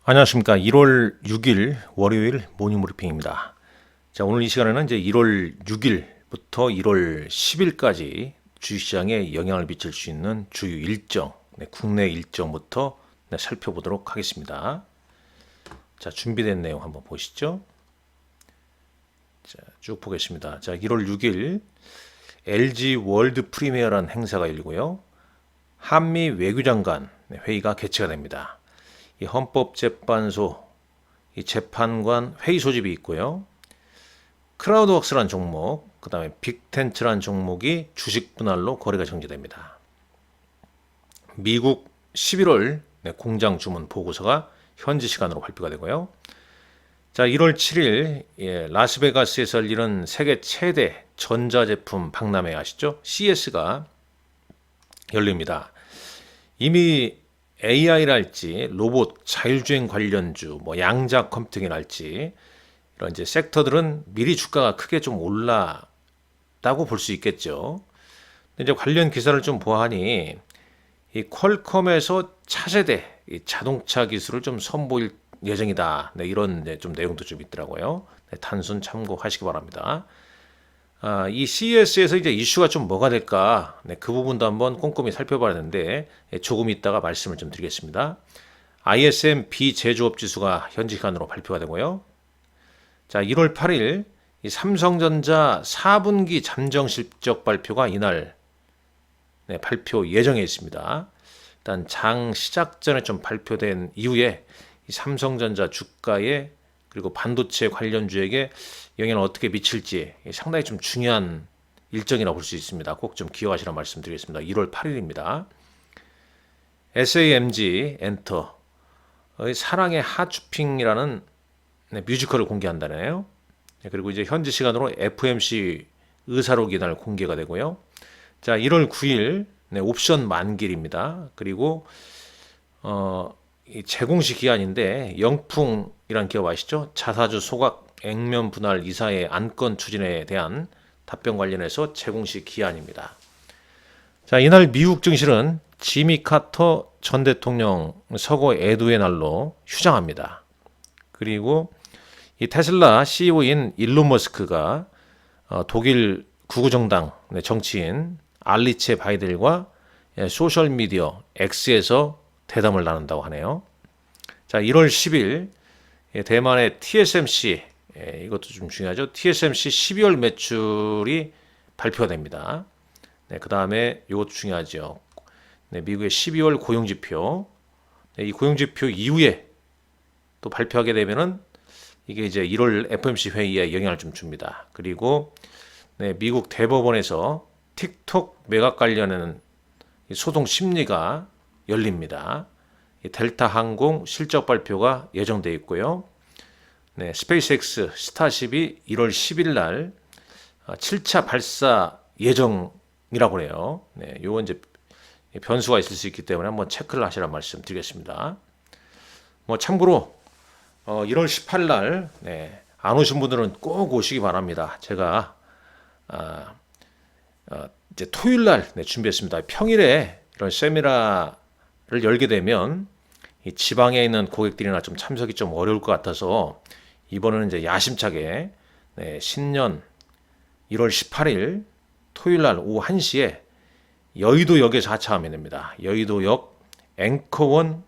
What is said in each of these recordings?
안녕하십니까. 1월 6일 월요일 모닝 브리핑입니다. 자, 오늘 이 시간에는 이제 1월 6일부터 1월 10일까지 주식시장에 영향을 미칠 수 있는 주요 일정, 국내 일정부터 살펴보도록 하겠습니다. 자, 준비된 내용 한번 보시죠. 자, 쭉 보겠습니다. 자, 1월 6일 LG 월드 프리미어라는 행사가 열리고요. 한미 외교장관 회의가 개최가 됩니다. 이 헌법재판소 이 재판관 회의 소집이 있고요. 크라우드웍스라는 종목, 그 다음에 빅텐트라는 종목이 주식 분할로 거래가 정지됩니다. 미국 11월 공장 주문 보고서가 현지 시간으로 발표가 되고요. 자, 1월 7일 라스베가스에서 열리는 세계 최대 전자제품 박람회 아시죠? CES가 열립니다. 이미 AI랄지 로봇, 자율주행 관련주, 양자 컴퓨팅이랄지 이런 이제 섹터들은 미리 주가가 크게 좀 올랐다고 볼 수 있겠죠. 근데 이제 관련 기사를 좀 보아하니 이 퀄컴에서 차세대 이 자동차 기술을 좀 선보일 예정이다. 이런 좀 내용도 좀 있더라고요. 단순 참고하시기 바랍니다. 이 CES에서 이제 이슈가 좀 뭐가 될까? 그 부분도 한번 꼼꼼히 살펴봐야 하는데 조금 있다가 말씀을 좀 드리겠습니다. ISM 비제조업 지수가 현지 시간으로 발표가 되고요. 자, 1월 8일 이 삼성전자 4분기 잠정 실적 발표가 이날 발표 예정에 있습니다. 일단 장 시작 전에 좀 발표된 이후에 이 삼성전자 주가에 그리고 반도체 관련주에게 영향을 어떻게 미칠지 상당히 좀 중요한 일정이라고 볼 수 있습니다. 꼭 좀 기억하시라는 말씀 드리겠습니다. 1월 8일입니다. SAMG 엔터 사랑의 하츄핑이라는 뮤지컬을 공개한다네요. 그리고 이제 현지 시간으로 FMC 의사록이 날 공개가 되고요. 자, 1월 9일 옵션 만기일입니다. 그리고 이 제공시 기한인데 영풍이란 기업 아시죠? 자사주 소각 액면 분할 이사의 안건 추진에 대한 답변 관련해서 제공시 기한입니다. 자, 이날 미국 증시는 지미 카터 전 대통령 서거 애도의 날로 휴장합니다. 그리고 이 테슬라 CEO인 일론 머스크가 독일 구구정당 정치인 알리체 바이델과 소셜미디어 X에서 대담을 나눈다고 하네요. 자, 1월 10일 대만의 TSMC 이것도 좀 중요하죠. TSMC 12월 매출이 발표가 됩니다. 그 다음에 이것도 중요하죠. 미국의 12월 고용지표. 이 고용지표 이후에 또 발표하게 되면은 이게 이제 1월 FOMC 회의에 영향을 좀 줍니다. 그리고 미국 대법원에서 틱톡 매각 관련한 소송 심리가 열립니다. 델타 항공 실적 발표가 예정되어 있고요. 스페이스X 스타쉽이 1월 10일 날 7차 발사 예정이라고 해요. 요건 이제 변수가 있을 수 있기 때문에 한번 체크를 하시라는 말씀 드리겠습니다. 참고로 1월 18일 날 안 오신 분들은 꼭 오시기 바랍니다. 제가 이제 토요일 날 준비했습니다. 평일에 이런 세미나를 열게 되면 이 지방에 있는 고객들이나 좀 참석이 좀 어려울 것 같아서 이번에는 이제 야심차게 신년 1월 18일 토요일 날 오후 1시에 여의도역에서 하차하면 됩니다. 여의도역 앵커원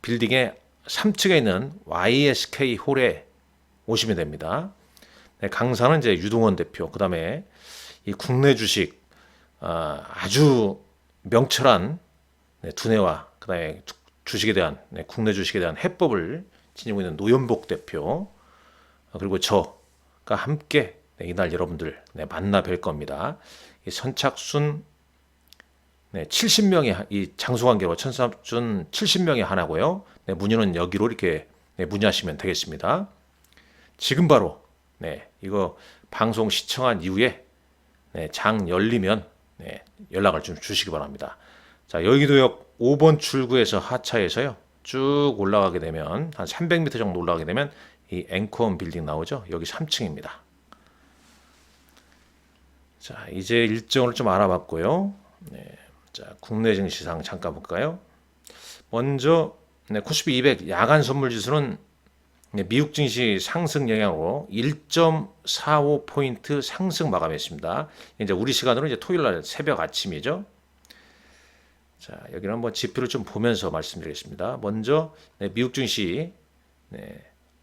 빌딩의 3층에 있는 YSK 홀에 오시면 됩니다. 강사는 이제 유동원 대표, 그 다음에 이 국내 주식 아주 명철한 두뇌와 그 다음에 주식에 대한 국내 주식에 대한 해법을 지니고 있는 노현복 대표 그리고 저가 함께 이날 여러분들 만나 뵐 겁니다. 이 선착순 70명의 이 장소관계로 선착순 70명의 하나고요. 문의는 여기로 이렇게 문의하시면 되겠습니다. 지금 바로 이거 방송 시청한 이후에 장 열리면 연락을 좀 주시기 바랍니다. 자, 여의도역 5번 출구에서 하차해서요. 쭉 올라가게 되면 한 300m 정도 올라가게 되면 이 앵커원 빌딩 나오죠. 여기 3층입니다. 자, 이제 일정을 좀 알아봤고요. 자, 국내 증시상 잠깐 볼까요? 먼저 네, 코스피 200 야간 선물 지수는 미국 증시 상승 영향으로 1.45포인트 상승 마감했습니다. 이제 우리 시간으로 이제 토요일 날 새벽 아침이죠. 자, 여기는 한번 지표를 좀 보면서 말씀드리겠습니다. 먼저 미국 증시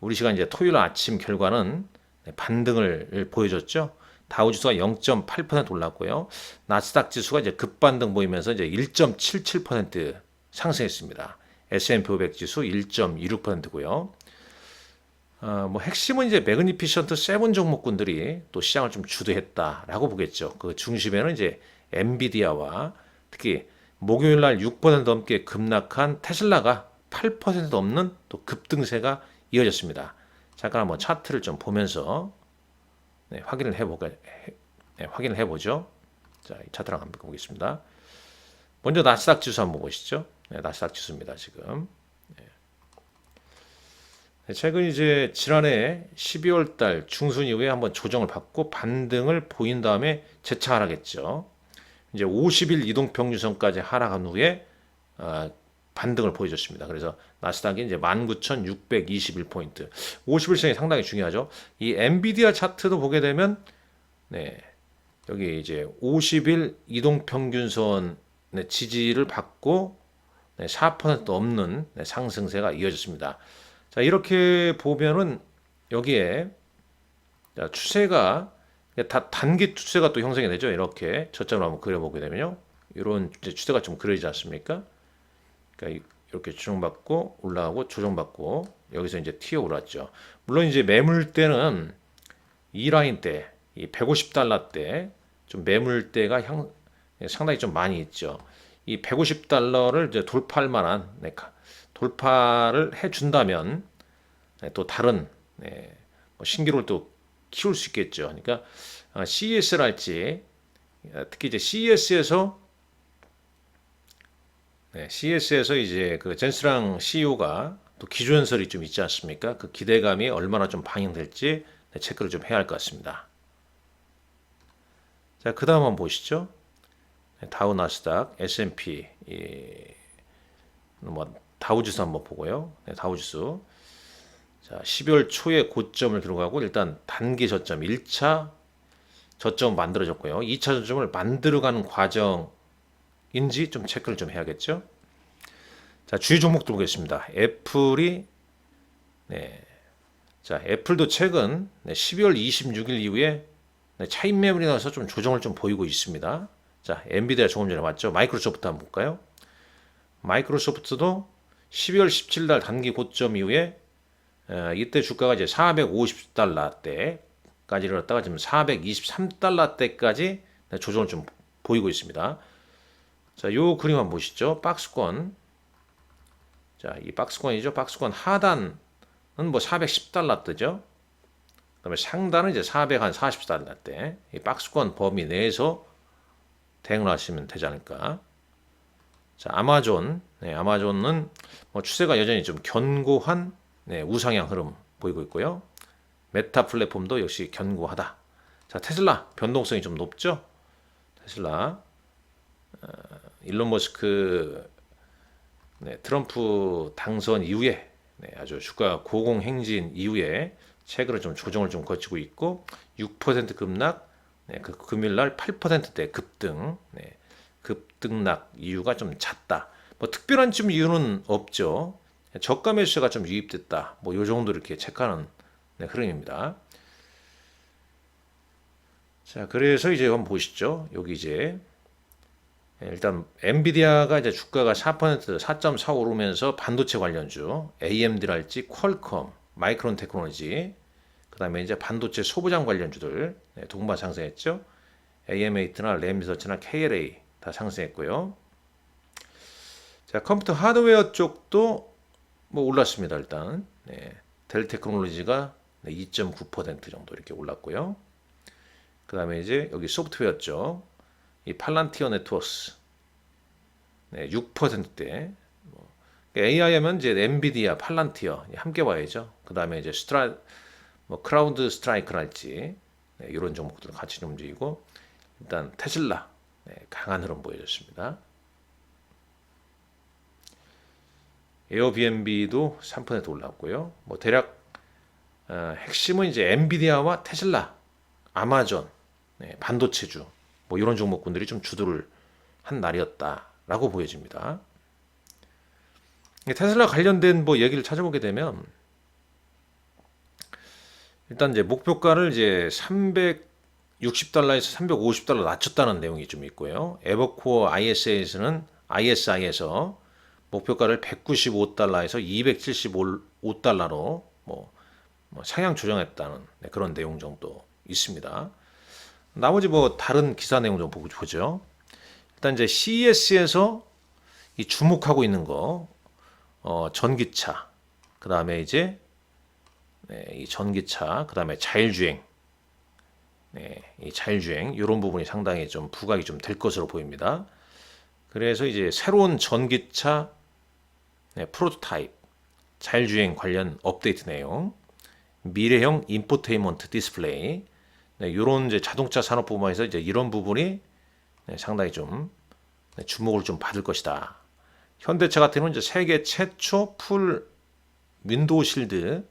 우리 시간 이제 토요일 아침 결과는 반등을 보여줬죠. 다우지수가 0.8% 올랐고요. 나스닥 지수가 이제 급반등 보이면서 이제 1.77% 상승했습니다. S&P 500 지수 1.26%고요. 뭐 핵심은 이제 매그니피션트 7 종목군들이 또 시장을 좀 주도했다라고 보겠죠. 그 중심에는 이제 엔비디아와 특히 목요일 날 6% 넘게 급락한 테슬라가 8% 넘는 또 급등세가 이어졌습니다. 잠깐 한번 차트를 좀 보면서 확인을 해보죠. 자, 이 차트랑 한번 보겠습니다. 먼저 나스닥 지수 한번 보시죠. 나스닥 지수입니다. 지금 최근 이제 지난해 12월 달 중순 이후에 한번 조정을 받고 반등을 보인 다음에 재차 하락했죠. 이제 50일 이동 평균선까지 하락한 후에 반등을 보여줬습니다. 그래서 나스닥이 이제 19,621포인트. 50일선이 상당히 중요하죠. 이 엔비디아 차트도 보게 되면 여기 이제 50일 이동 평균선 지지를 받고 4% 넘는 상승세가 이어졌습니다. 자, 이렇게 보면은 여기에 추세가 단기 추세가 또 형성이 되죠. 이렇게 저점을 한번 그려보게 되면요, 이런 추세가 좀 그려지지 않습니까? 그러니까 이렇게 조정받고 올라가고 조정받고 여기서 이제 튀어 올랐죠. 물론 이제 매물대는 이 라인 때, 이 150달러 때 좀 매물대가 상당히 좀 많이 있죠. 이 150달러를 이제 돌파할 만한 돌파를 해준다면 또 다른 뭐 신기록을 또 키울 수 있겠죠. 그러니까 CES랄지 특히 이제 CES에서 이제 그 젠스랑 CEO가 또 기조연설이 좀 있지 않습니까? 그 기대감이 얼마나 좀 반영될지 체크를 좀 해야 할 것 같습니다. 자, 그 다음 한번 보시죠. 다우, 나스닥, S&P, 뭐 다우지수 한번 보고요. 다우지수. 자, 12월 초에 고점을 기록하고 일단 단기 저점 1차 저점 만들어졌고요. 2차 저점을 만들어가는 과정인지 좀 체크를 좀 해야겠죠. 자, 주요 종목들 보겠습니다. 애플이 자, 애플도 최근 12월 26일 이후에 차익 매물이 나와서 좀 조정을 좀 보이고 있습니다. 자, 엔비디아 조금 전에 봤죠. 마이크로소프트 한번 볼까요? 마이크로소프트도 12월 17일 날 단기 고점 이후에 이때 주가가 이제 450달러대까지 일어났다가 지금 423달러대까지 조정을 좀 보이고 있습니다. 자, 요 그림 한번 보시죠. 박스권. 자, 이 박스권이죠. 박스권 하단은 뭐 410달러대죠. 그다음에 상단은 이제 440달러대. 이 박스권 범위 내에서 대응을 하시면 되지 않을까. 자, 아마존. 아마존은 뭐 추세가 여전히 좀 견고한 우상향 흐름 보이고 있고요. 메타 플랫폼도 역시 견고하다. 자, 테슬라 변동성이 좀 높죠. 테슬라 일론 머스크 트럼프 당선 이후에 아주 주가 고공행진 이후에 최근에 좀 조정을 좀 거치고 있고 6% 급락, 그 금요일날 8%대 급등, 급등락 이유가 좀 잦다. 뭐 특별한 좀 이유는 없죠. 저가 매수세가 좀 유입됐다. 뭐 요 정도 이렇게 체크하는 흐름입니다. 자, 그래서 이제 한번 보시죠. 여기 이제 일단 엔비디아가 이제 주가가 4.4 오르면서 반도체 관련주 AMD랄지 퀄컴, 마이크론 테크놀로지, 그다음에 이제 반도체 소부장 관련주들 동반 상승했죠. AMAT나 램리서치나 KLA 다 상승했고요. 자, 컴퓨터 하드웨어 쪽도 뭐 올랐습니다. 일단 델 테크놀로지가 2.9% 정도 이렇게 올랐고요. 그다음에 이제 여기 소프트웨어 쪽 이 팔란티어 네트워크스 6%대. AI 하면 이제 엔비디아, 팔란티어 함께 봐야죠. 그다음에 이제 크라우드 스트라이크랄지 이런 종목들 같이 움직이고 일단 테슬라 강한 흐름 보여줬습니다. 에어비앤비도 3% 올랐고요. 뭐 대략 핵심은 이제 엔비디아와 테슬라, 아마존, 반도체주 뭐 이런 종목군들이 좀 주도를 한 날이었다라고 보여집니다. 테슬라 관련된 뭐 얘기를 찾아보게 되면 일단 이제 목표가를 이제 360달러에서 350달러 낮췄다는 내용이 좀 있고요. 에버코어 ISI에서 목표가를 195달러에서 275달러로 뭐 상향 조정했다는 그런 내용 정도 있습니다. 나머지 뭐 다른 기사 내용 좀 보죠. 일단 이제 CES에서 이 주목하고 있는 거 전기차, 그 다음에 이제 이 전기차, 그 다음에 자율주행, 이 자율주행 이런 부분이 상당히 좀 부각이 좀 될 것으로 보입니다. 그래서 이제 새로운 전기차 프로토타입, 자율주행 관련 업데이트 내용, 미래형 인포테인먼트 디스플레이, 이런 이제 자동차 산업 부분에서 이제 이런 부분이 상당히 좀 주목을 좀 받을 것이다. 현대차 같은 경우는 이제 세계 최초 풀 윈드실드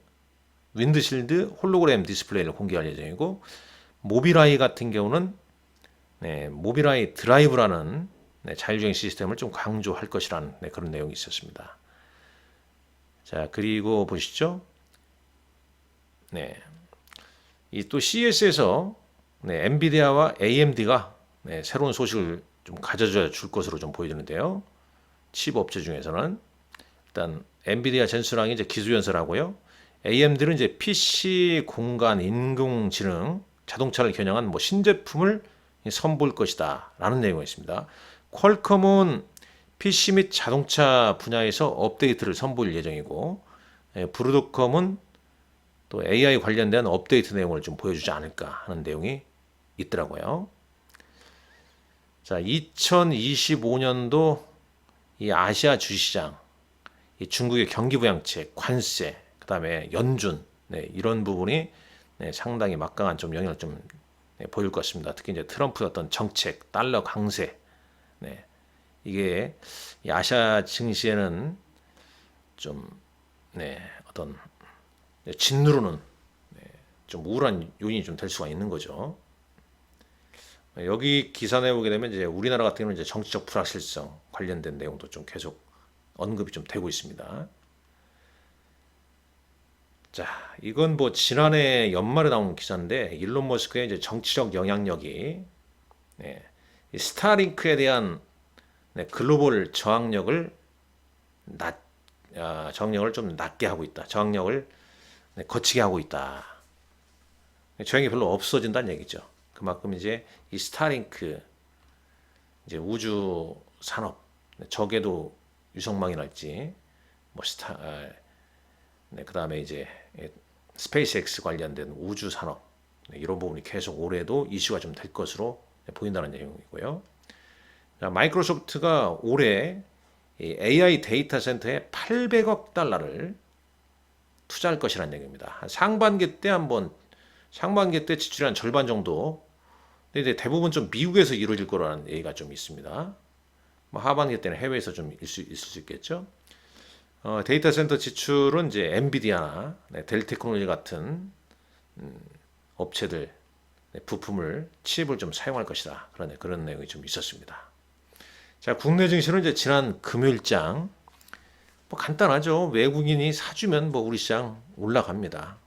홀로그램 디스플레이를 공개할 예정이고, 모빌아이 같은 경우는 모빌아이 드라이브라는 자율주행 시스템을 좀 강조할 것이라는 그런 내용이 있었습니다. 자, 그리고 보시죠. 이 또 CES에서 엔비디아와 AMD가 새로운 소식을 좀 가져다 줄 것으로 좀 보여지는데요. 칩 업체 중에서는 일단 엔비디아 jen수랑이 이제 기술연설하고요. AMD는 이제 PC 공간 인공지능 자동차를 겨냥한 뭐 신제품을 선보일 것이다라는 내용이 있습니다. 퀄컴은 PC 및 자동차 분야에서 업데이트를 선보일 예정이고, 브로드컴은 또 AI 관련된 업데이트 내용을 좀 보여주지 않을까 하는 내용이 있더라고요. 자, 2025년도 이 아시아 주시장, 이 중국의 경기 부양책, 관세, 그다음에 연준, 이런 부분이 상당히 막강한 좀 영향을 좀 보일 것 같습니다. 특히 이제 트럼프의 어떤 정책, 달러 강세, 이게 이 아시아 증시에는 좀 어떤 짓누르는 좀 우울한 요인이 좀 될 수가 있는 거죠. 여기 기사 내용 보게 되면 이제 우리나라 같은 경우는 이제 정치적 불확실성 관련된 내용도 좀 계속 언급이 좀 되고 있습니다. 자, 이건 뭐 지난해 연말에 나온 기사인데, 일론 머스크의 이제 정치적 영향력이 이 스타링크에 대한 글로벌 저항력을 좀 낮게 하고 있다. 저항력을 거치게 하고 있다. 저항이 별로 없어진다는 얘기죠. 그만큼 이제 이 스타링크, 이제 우주 산업, 적에도 유성망이랄지 뭐 그다음에 이제 스페이스X 관련된 우주 산업, 이런 부분이 계속 올해도 이슈가 좀 될 것으로 보인다는 내용이고요. 자, 마이크로소프트가 올해 이 AI 데이터 센터에 800억 달러를 투자할 것이라는 얘기입니다. 상반기 때 지출한 절반 정도. 근데 대부분 좀 미국에서 이루어질 거라는 얘기가 좀 있습니다. 뭐 하반기 때는 해외에서 좀 있을 수 있겠죠. 데이터 센터 지출은 이제 엔비디아나 델 테크놀로지 같은 업체들 부품을 칩을 좀 사용할 것이다. 그런 내용이 좀 있었습니다. 자, 국내 증시는 이제 지난 금요일장 뭐 간단하죠. 외국인이 사주면 뭐 우리 시장 올라갑니다.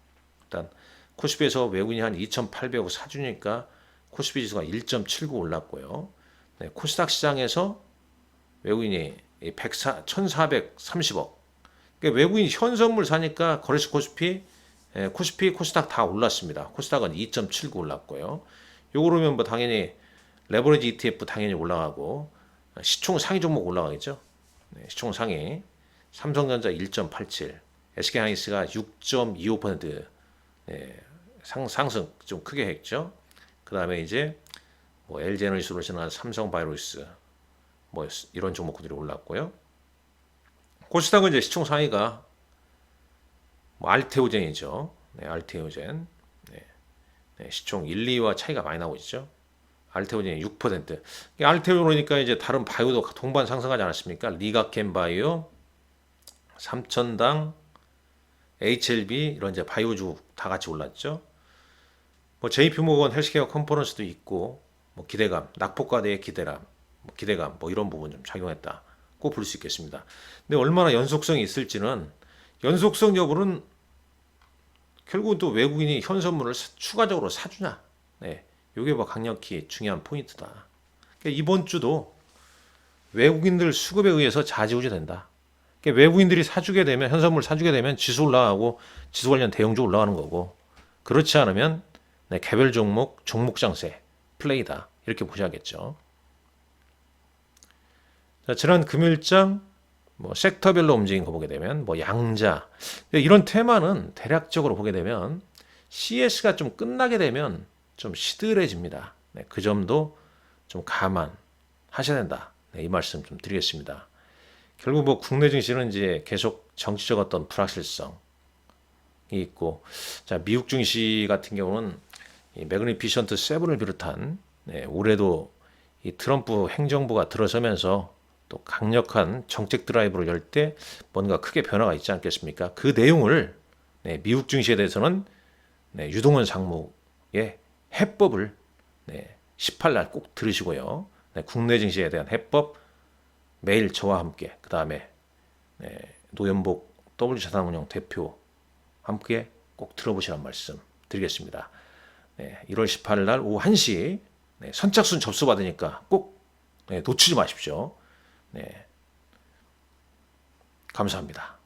일단 코스피에서 외국인이 한 2,800억 사주니까 코스피 지수가 1.79 올랐고요. 코스닥 시장에서 외국인이 1,430억. 그러니까 외국인이 현선물 사니까 거래소 코스피, 코스닥 다 올랐습니다. 코스닥은 2.79 올랐고요. 요거로면 뭐 당연히 레버리지 ETF 당연히 올라가고, 시총 상위 종목 올라가겠죠. 시총 상위 삼성전자 1.87, SK하이닉스가 6.25% 상승 좀 크게 했죠. 그 다음에 이제 뭐 LG에너지솔루션이나 삼성바이오로스 뭐 이런 종목들이 올랐고요. 코스닥은 이제 시총 상위가 뭐 알테오젠이죠. 알테오젠. 시총 1, 2와 차이가 많이 나고 있죠. 알테오젠이 6%. 알테오 그러니까 이제 다른 바이오도 동반 상승하지 않았습니까? 리가켄 바이오, 삼천당, HLB 이런 이제 바이오주 다 같이 올랐죠. 뭐 JP모건 헬스케어 컨퍼런스도 있고 뭐 기대감, 낙폭과대의 기대감 뭐 이런 부분 좀 작용했다. 꼭 볼 수 있겠습니다. 근데 얼마나 연속성이 있을지는 연속성 여부는 결국은 또 외국인이 현 선물을 추가적으로 사주냐. 네, 이게 뭐 강력히 중요한 포인트다. 그러니까 이번 주도 외국인들 수급에 의해서 좌지우지 된다. 그러니까 외국인들이 사주게 되면 현 선물 사주게 되면 지수 올라가고 지수 관련 대형주 올라가는 거고 그렇지 않으면 네, 개별 종목 장세 플레이다 이렇게 보셔야겠죠. 자, 지난 금일장 뭐 섹터별로 움직인 거 보게 되면 뭐 양자 이런 테마는 대략적으로 보게 되면 CS가 좀 끝나게 되면 좀 시들해집니다. 네, 그 점도 좀 감안하셔야 된다. 네, 이 말씀 좀 드리겠습니다. 결국 뭐 국내 증시는 이제 계속 정치적 어떤 불확실성이 있고, 자 미국 증시 같은 경우는 이 매그니피션트 7을 비롯한 네, 올해도 이 트럼프 행정부가 들어서면서 또 강력한 정책 드라이브를 열 때 뭔가 크게 변화가 있지 않겠습니까? 그 내용을 네, 미국 증시에 대해서는 네, 유동원 상무의 해법을 네, 18날 꼭 들으시고요. 네, 국내 증시에 대한 해법 매일 저와 함께 그 다음에 네, 노현복 W자산운용 대표 함께 꼭 들어보시란 말씀 드리겠습니다. 네, 1월 18일 날 오후 1시 네, 선착순 접수 받으니까 꼭 네, 놓치지 마십시오. 네, 감사합니다.